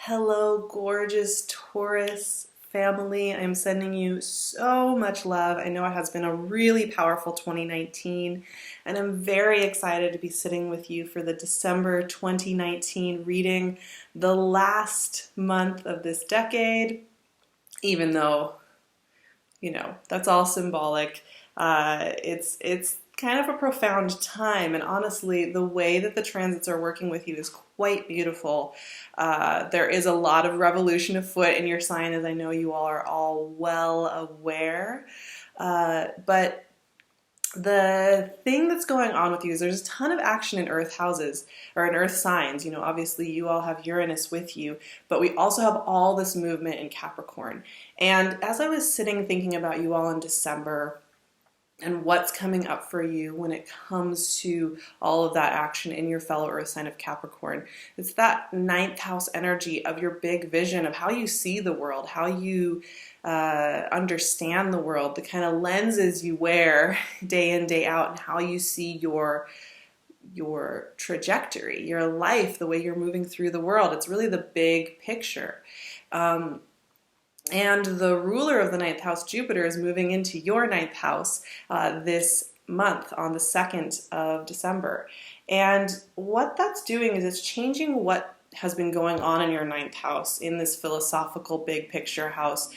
Hello, gorgeous Taurus family. I'm sending you so much love. I know it has been a really powerful 2019, and I'm very excited to be sitting with you for the December 2019 reading, the last month of this decade, even though, that's all symbolic. It's kind of a profound time, and honestly, the way that the transits are working with you is quite beautiful. There is a lot of revolution afoot in your sign, as I know you all are all well aware. But the thing that's going on with you is there's a ton of action in earth houses or in earth signs. Obviously you all have Uranus with you, but we also have all this movement in Capricorn. And as I was sitting thinking about you all in December and what's coming up for you when it comes to all of that action in your fellow earth sign of Capricorn, it's that ninth house energy of your big vision of how you see the world, how you understand the world, the kind of lenses you wear day in, day out, and how you see your trajectory, your life, the way you're moving through the world. It's really the big picture. And the ruler of the ninth house, Jupiter, is moving into your ninth house this month on the 2nd of December. And what that's doing is it's changing what has been going on in your ninth house, in this philosophical big picture house,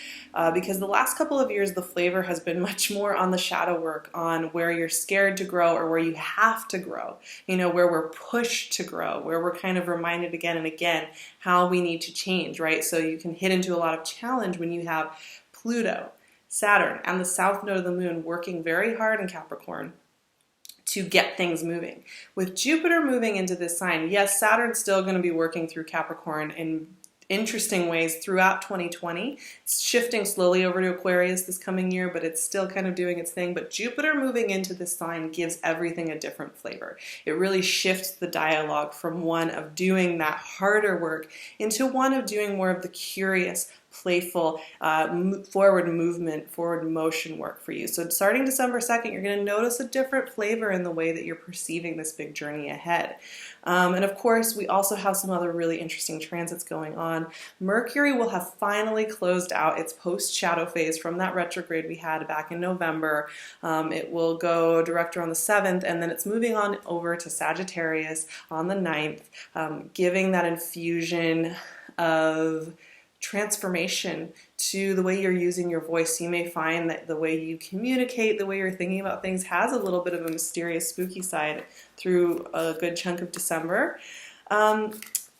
because the last couple of years the flavor has been much more on the shadow work, on where you're scared to grow or where you have to grow, where we're pushed to grow, where we're kind of reminded again and again how we need to change, right? So you can hit into a lot of challenge when you have Pluto, Saturn, and the south node of the moon working very hard in Capricorn to get things moving. With Jupiter moving into this sign, yes, Saturn's still going to be working through Capricorn in interesting ways throughout 2020. It's shifting slowly over to Aquarius this coming year, but it's still kind of doing its thing. But Jupiter moving into this sign gives everything a different flavor. It really shifts the dialogue from one of doing that harder work into one of doing more of the curious, playful, forward movement, forward motion work for you. So starting December 2nd, you're going to notice a different flavor in the way that you're perceiving this big journey ahead. And of course, we also have some other really interesting transits going on. Mercury will have finally closed out its post-shadow phase from that retrograde we had back in November. It will go direct on the 7th, and then it's moving on over to Sagittarius on the 9th, giving that infusion of transformation to the way you're using your voice. You may find that the way you communicate, the way you're thinking about things has a little bit of a mysterious, spooky side through a good chunk of December.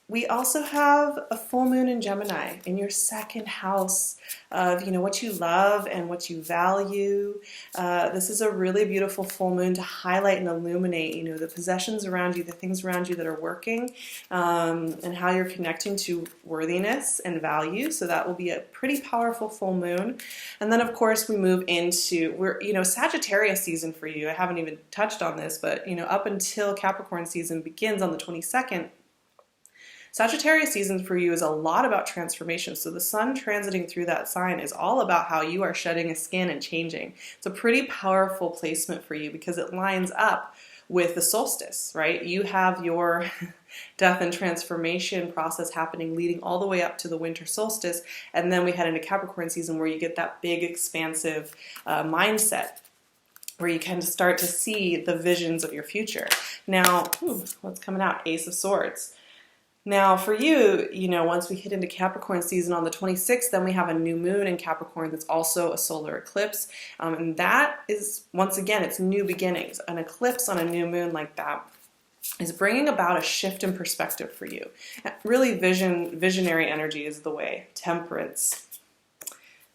We also have a full moon in Gemini in your second house of, what you love and what you value. This is a really beautiful full moon to highlight and illuminate, the possessions around you, the things around you that are working, and how you're connecting to worthiness and value. So that will be a pretty powerful full moon. And then, of course, we move into, Sagittarius season for you. I haven't even touched on this, but, up until Capricorn season begins on the 22nd, Sagittarius season for you is a lot about transformation. So the sun transiting through that sign is all about how you are shedding a skin and changing. It's a pretty powerful placement for you because it lines up with the solstice, right? You have your death and transformation process happening leading all the way up to the winter solstice. And then we head into Capricorn season where you get that big expansive mindset, where you kind of start to see the visions of your future. Now, what's coming out? Ace of Swords. Now for you, once we hit into Capricorn season on the 26th, then we have a new moon in Capricorn that's also a solar eclipse. And that is, once again, it's new beginnings. An eclipse on a new moon like that is bringing about a shift in perspective for you. Really visionary energy is the way. Temperance.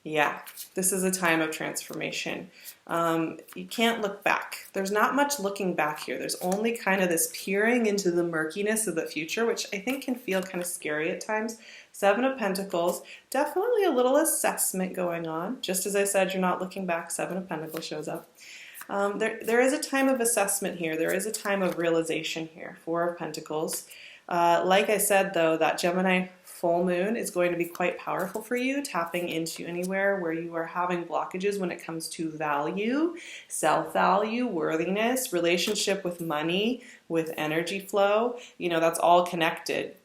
Yeah, this is a time of transformation. You can't look back. There's not much looking back here. There's only kind of this peering into the murkiness of the future, which I think can feel kind of scary at times. 7 of Pentacles, definitely a little assessment going on. Just as I said, you're not looking back, 7 of Pentacles shows up. There is a time of assessment here. There is a time of realization here, 4 of Pentacles. Like I said, though, that Gemini full moon is going to be quite powerful for you, tapping into anywhere where you are having blockages when it comes to value, self-value, worthiness, relationship with money, with energy flow. That's all connected.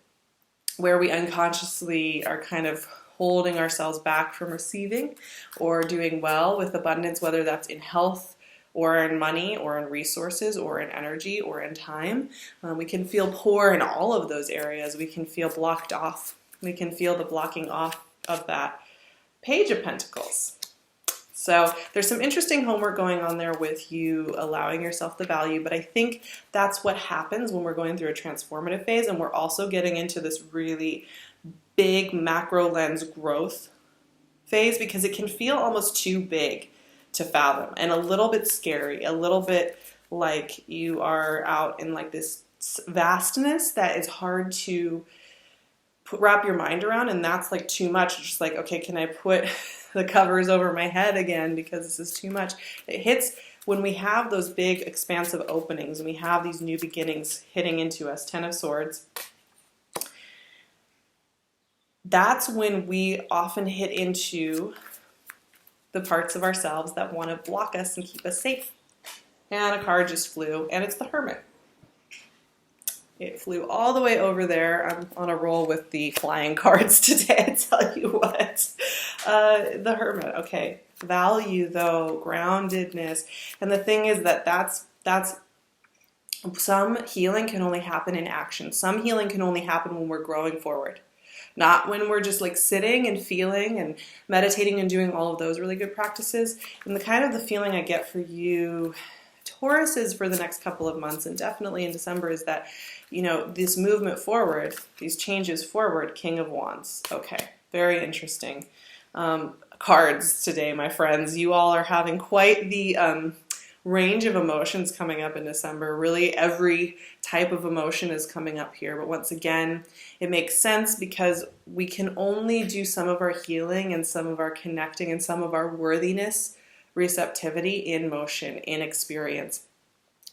where we unconsciously are kind of holding ourselves back from receiving or doing well with abundance, whether that's in health or in money or in resources or in energy or in time. We can feel poor in all of those areas. We can feel blocked off. We can feel the blocking off of that Page of Pentacles. So there's some interesting homework going on there with you allowing yourself the value, but I think that's what happens when we're going through a transformative phase, and we're also getting into this really big macro lens growth phase, because it can feel almost too big to fathom and a little bit scary, a little bit like you are out in like this vastness that is hard to wrap your mind around, and that's like too much. It's just like, okay, can I put the covers over my head again because this is too much? It hits when we have those big expansive openings and we have these new beginnings hitting into us. 10 of Swords. That's when we often hit into the parts of ourselves that want to block us and keep us safe. And a card just flew, and it's the Hermit. It flew all the way over there. I'm on a roll with the flying cards today, I tell you what. The Hermit, okay. Value, though, groundedness. And the thing is that that's some healing can only happen in action. Some healing can only happen when we're growing forward. Not when we're just like sitting and feeling and meditating and doing all of those really good practices. And the kind of the feeling I get for you, Taurus, is for the next couple of months, and definitely in December, is that, you know, this movement forward, these changes forward. King of Wands. Okay, very interesting cards today, my friends. You all are having quite the range of emotions coming up in December. Really every type of emotion is coming up here. But once again, it makes sense because we can only do some of our healing and some of our connecting and some of our worthiness, receptivity in motion, in experience.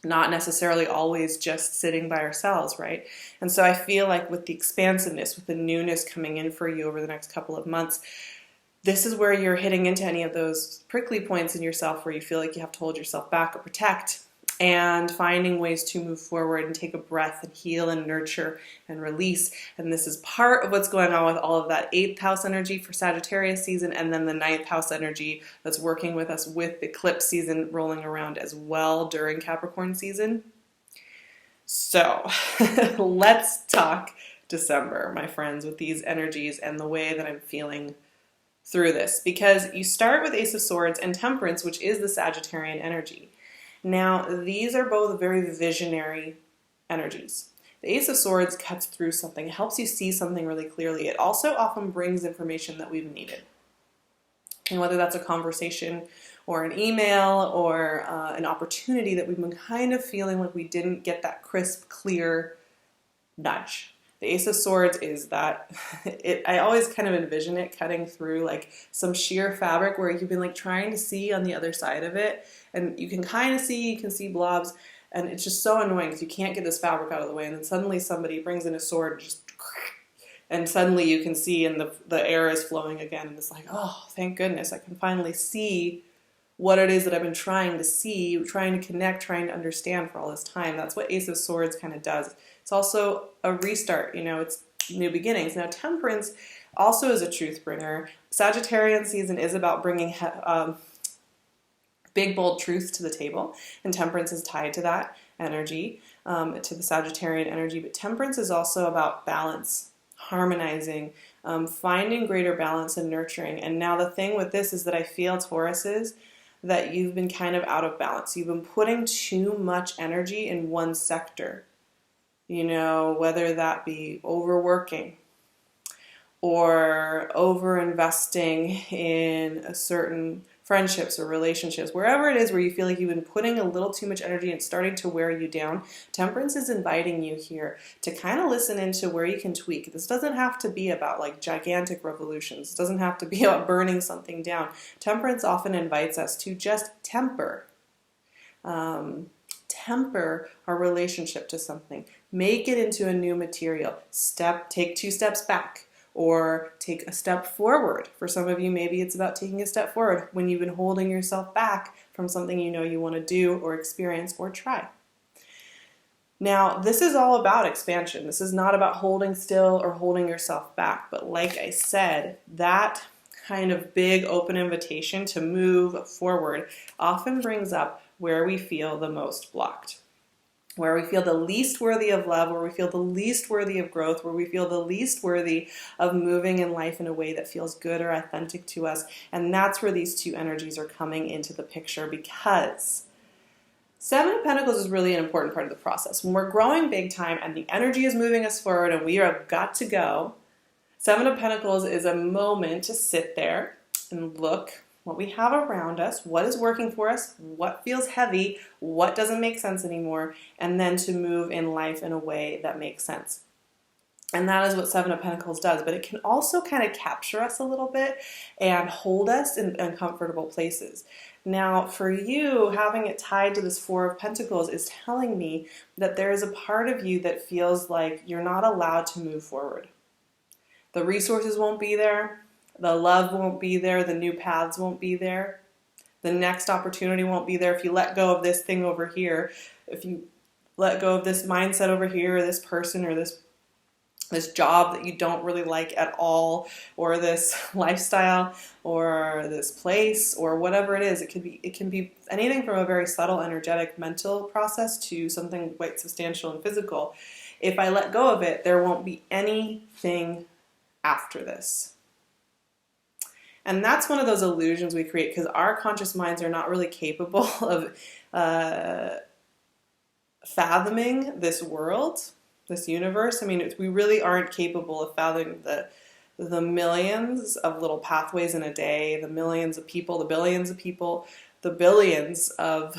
Not necessarily always just sitting by ourselves, right? And so I feel like with the expansiveness, with the newness coming in for you over the next couple of months, this is where you're hitting into any of those prickly points in yourself where you feel like you have to hold yourself back or protect, and finding ways to move forward and take a breath and heal and nurture and release. And this is part of what's going on with all of that 8th house energy for Sagittarius season, and then the 9th house energy that's working with us with the eclipse season rolling around as well during Capricorn season. So let's talk December, my friends, with these energies and the way that I'm feeling through this, because you start with Ace of Swords and Temperance, which is the Sagittarian energy. Now, these are both very visionary energies. The Ace of Swords cuts through something. It helps you see something really clearly. It also often brings information that we've needed. And whether that's a conversation or an email or an opportunity that we've been kind of feeling like we didn't get that crisp, clear nudge. The Ace of Swords is that, I always kind of envision it cutting through like some sheer fabric where you've been like trying to see on the other side of it, and you can kind of see, you can see blobs, and it's just so annoying because you can't get this fabric out of the way, and then suddenly somebody brings in a sword and suddenly you can see, and the air is flowing again, and it's like, oh, thank goodness, I can finally see what it is that I've been trying to see, trying to connect, trying to understand for all this time. That's what Ace of Swords kind of does. It's also a restart, you know, it's new beginnings. Now, Temperance also is a truth bringer. Sagittarian season is about bringing big, bold truths to the table, and Temperance is tied to that energy, to the Sagittarian energy. But Temperance is also about balance, harmonizing, finding greater balance and nurturing. And now the thing with this is that I feel, Taurus, is that you've been kind of out of balance. You've been putting too much energy in one sector. You know, whether that be overworking or over-investing in a certain friendships or relationships, wherever it is where you feel like you've been putting a little too much energy and it's starting to wear you down, Temperance is inviting you here to kind of listen into where you can tweak. This doesn't have to be about like gigantic revolutions. It doesn't have to be about burning something down. Temperance often invites us to just temper. Temper our relationship to something. Make it into a new material. Take 2 steps back. Or take a step forward. For some of you, maybe it's about taking a step forward when you've been holding yourself back from something you know you want to do or experience or try. Now, this is all about expansion. This is not about holding still or holding yourself back. But like I said, that kind of big open invitation to move forward often brings up where we feel the most blocked, where we feel the least worthy of love, where we feel the least worthy of growth, where we feel the least worthy of moving in life in a way that feels good or authentic to us. And that's where these two energies are coming into the picture, because Seven of Pentacles is really an important part of the process. When we're growing big time and the energy is moving us forward and we are got to go, Seven of Pentacles is a moment to sit there and look what we have around us, what is working for us, what feels heavy, what doesn't make sense anymore, and then to move in life in a way that makes sense. And that is what Seven of Pentacles does, but it can also kind of capture us a little bit and hold us in uncomfortable places. Now, for you, having it tied to this Four of Pentacles is telling me that there is a part of you that feels like you're not allowed to move forward. The resources won't be there, the love won't be there, the new paths won't be there, the next opportunity won't be there if you let go of this thing over here, if you let go of this mindset over here, or this person, or this job that you don't really like at all, or this lifestyle, or this place, or whatever it is. It can be anything from a very subtle, energetic, mental process to something quite substantial and physical. If I let go of it, there won't be anything after this. And that's one of those illusions we create because our conscious minds are not really capable of fathoming this world, this universe. I mean, we really aren't capable of fathoming the millions of little pathways in a day, the millions of people, the billions of people, the billions of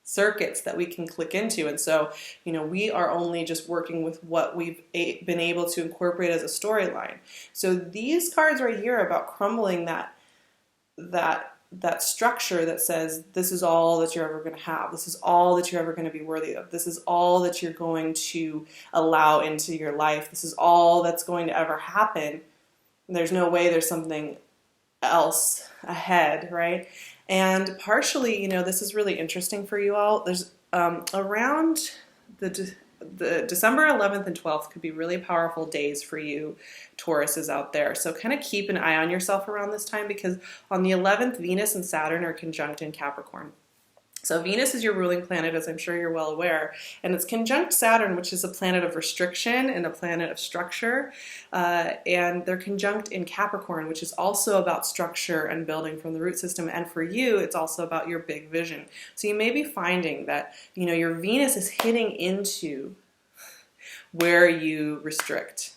circuits that we can click into. And so, we are only just working with what we've been able to incorporate as a storyline. So these cards right here are about crumbling that structure that says this is all that you're ever going to have. This is all that you're ever going to be worthy of. This is all that you're going to allow into your life. This is all that's going to ever happen. There's no way there's something else ahead, right? And partially, this is really interesting for you all. There's around the December 11th and 12th could be really powerful days for you Tauruses out there. So kind of keep an eye on yourself around this time, because on the 11th, Venus and Saturn are conjunct in Capricorn. So Venus is your ruling planet, as I'm sure you're well aware, and it's conjunct Saturn, which is a planet of restriction and a planet of structure, and they're conjunct in Capricorn, which is also about structure and building from the root system, and for you, it's also about your big vision. So you may be finding that, your Venus is hitting into where you restrict,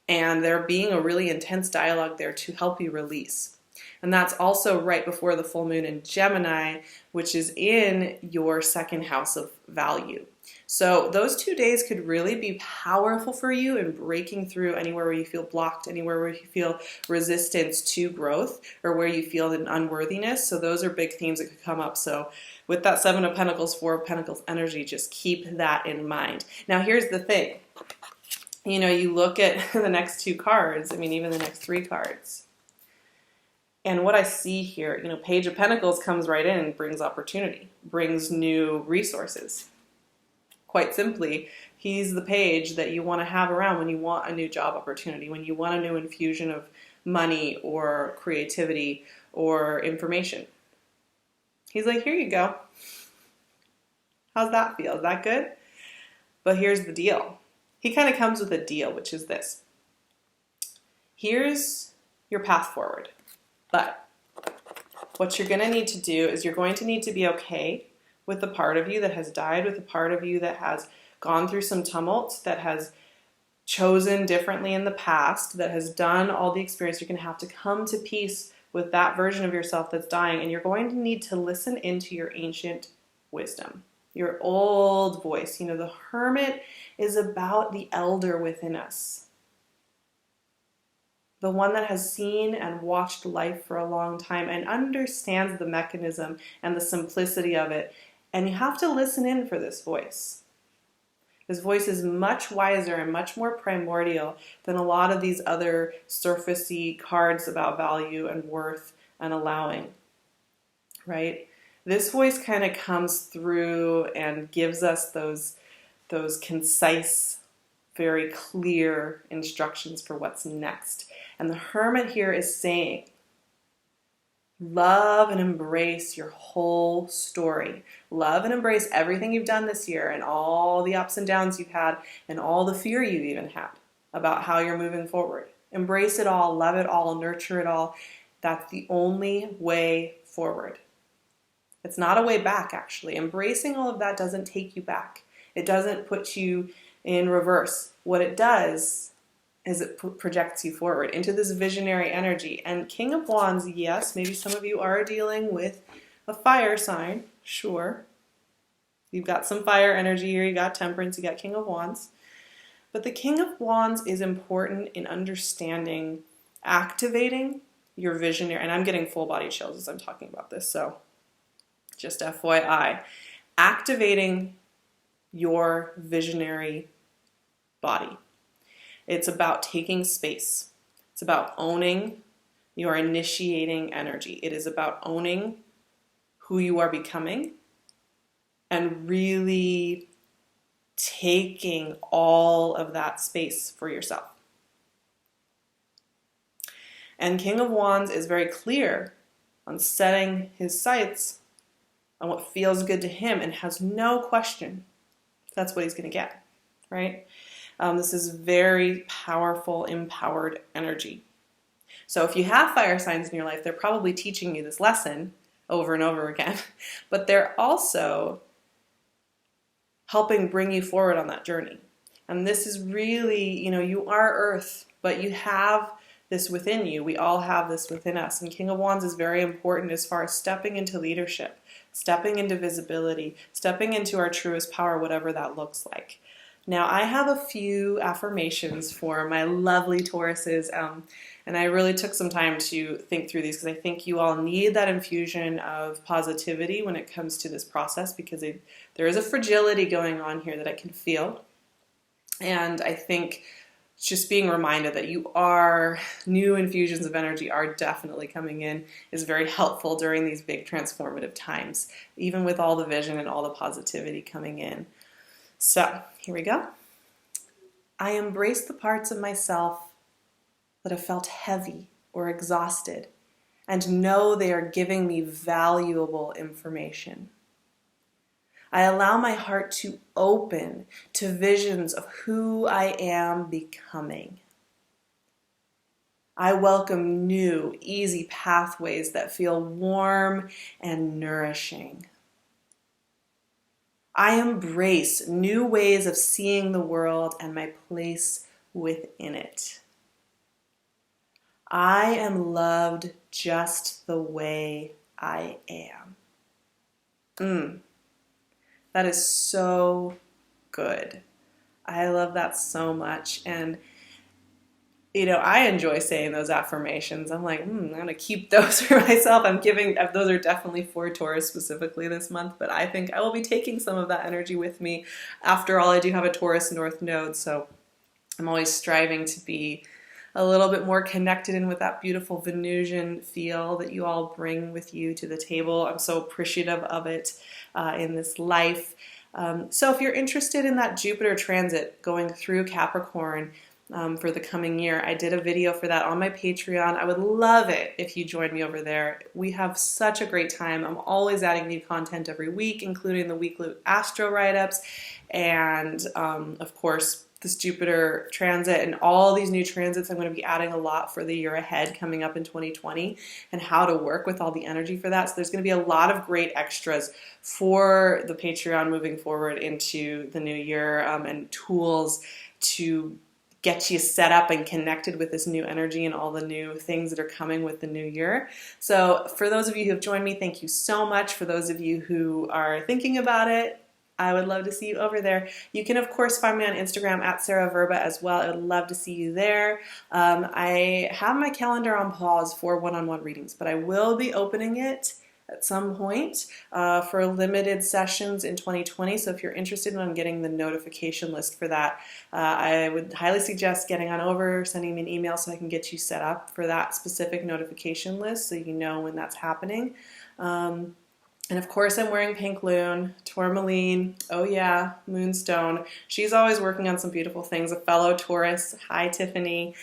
and there being a really intense dialogue there to help you release. And that's also right before the full moon in Gemini, which is in your second house of value. So those 2 days could really be powerful for you in breaking through anywhere where you feel blocked, anywhere where you feel resistance to growth, or where you feel an unworthiness. So those are big themes that could come up. So with that Seven of Pentacles, Four of Pentacles energy, just keep that in mind. Now here's the thing. You look at the next two cards, even the next three cards. And what I see here, Page of Pentacles comes right in and brings opportunity, brings new resources. Quite simply, he's the page that you want to have around when you want a new job opportunity, when you want a new infusion of money or creativity or information. He's like, here you go. How's that feel? Is that good? But here's the deal. He kind of comes with a deal, which is this. Here's your path forward. But what you're going to need to do is you're going to need to be okay with the part of you that has died, with the part of you that has gone through some tumult, that has chosen differently in the past, that has done all the experience. You're going to have to come to peace with that version of yourself that's dying, and you're going to need to listen into your ancient wisdom, your old voice. The Hermit is about the elder within us. The one that has seen and watched life for a long time and understands the mechanism and the simplicity of it. And you have to listen in for this voice. This voice is much wiser and much more primordial than a lot of these other surfacey cards about value and worth and allowing, right? this voice kind of comes through and gives us those concise, very clear instructions for what's next. And the Hermit here is saying, love and embrace your whole story. Love and embrace everything you've done this year and all the ups and downs you've had and all the fear you've even had about how you're moving forward. Embrace it all, love it all, nurture it all. That's the only way forward. It's not a way back, actually. Embracing all of that doesn't take you back. It doesn't put you in reverse. What it does is it projects you forward into this visionary energy. And King of Wands, yes, maybe some of you are dealing with a fire sign, sure. You've got some fire energy here, you got Temperance, you got King of Wands. But the King of Wands is important in understanding, activating your visionary, and I'm getting full body chills as I'm talking about this, so just FYI, activating your visionary body. It's about taking space. It's about owning your initiating energy. It is about owning who you are becoming and really taking all of that space for yourself. And King of Wands is very clear on setting his sights on what feels good to him and has no question that's what he's going to get, right? This is very powerful, empowered energy. So if you have fire signs in your life, they're probably teaching you this lesson over and over again, but they're also helping bring you forward on that journey. And this is really, you are Earth, but you have this within you. We all have this within us. And King of Wands is very important as far as stepping into leadership, stepping into visibility, stepping into our truest power, whatever that looks like. Now, I have a few affirmations for my lovely Tauruses, and I really took some time to think through these because I think you all need that infusion of positivity when it comes to this process, because there is a fragility going on here that I can feel. And I think just being reminded that new infusions of energy are definitely coming in is very helpful during these big transformative times, even with all the vision and all the positivity coming in. So here we go. I embrace the parts of myself that have felt heavy or exhausted and know they are giving me valuable information. I allow my heart to open to visions of who I am becoming. I welcome new, easy pathways that feel warm and nourishing. I embrace new ways of seeing the world and my place within it. I am loved just the way I am. That is so good. I love that so much. And, I enjoy saying those affirmations. I'm like, I'm going to keep those for myself. Those are definitely for Taurus specifically this month, but I think I will be taking some of that energy with me. After all, I do have a Taurus North Node, so I'm always striving to be a little bit more connected in with that beautiful Venusian feel that you all bring with you to the table. I'm so appreciative of it in this life. So if you're interested in that Jupiter transit going through Capricorn for the coming year, I did a video for that on my Patreon. I would love it if you joined me over there. We have such a great time. I'm always adding new content every week, including the weekly astro write-ups and, of course, this Jupiter transit and all these new transits. I'm going to be adding a lot for the year ahead coming up in 2020 and how to work with all the energy for that. So there's going to be a lot of great extras for the Patreon moving forward into the new year and tools to get you set up and connected with this new energy and all the new things that are coming with the new year. So for those of you who have joined me, thank you so much. For those of you who are thinking about it, I would love to see you over there. You can, of course, find me on Instagram at Sarah Verba as well. I would love to see you there. I have my calendar on pause for one-on-one readings, but I will be opening it at some point for limited sessions in 2020. So if you're interested in getting the notification list for that, I would highly suggest getting on over, sending me an email so I can get you set up for that specific notification list so you know when that's happening. And of course, I'm wearing PinkLune, tourmaline, oh yeah, moonstone. She's always working on some beautiful things. A fellow Taurus, hi Tiffany.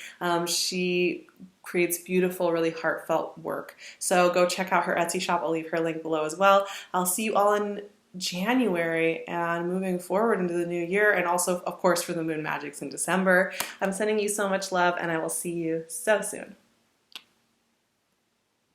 She creates beautiful, really heartfelt work. So go check out her Etsy shop. I'll leave her link below as well. I'll see you all in January and moving forward into the new year, and also, of course, for the Moon Magics in December. I'm sending you so much love, and I will see you so soon.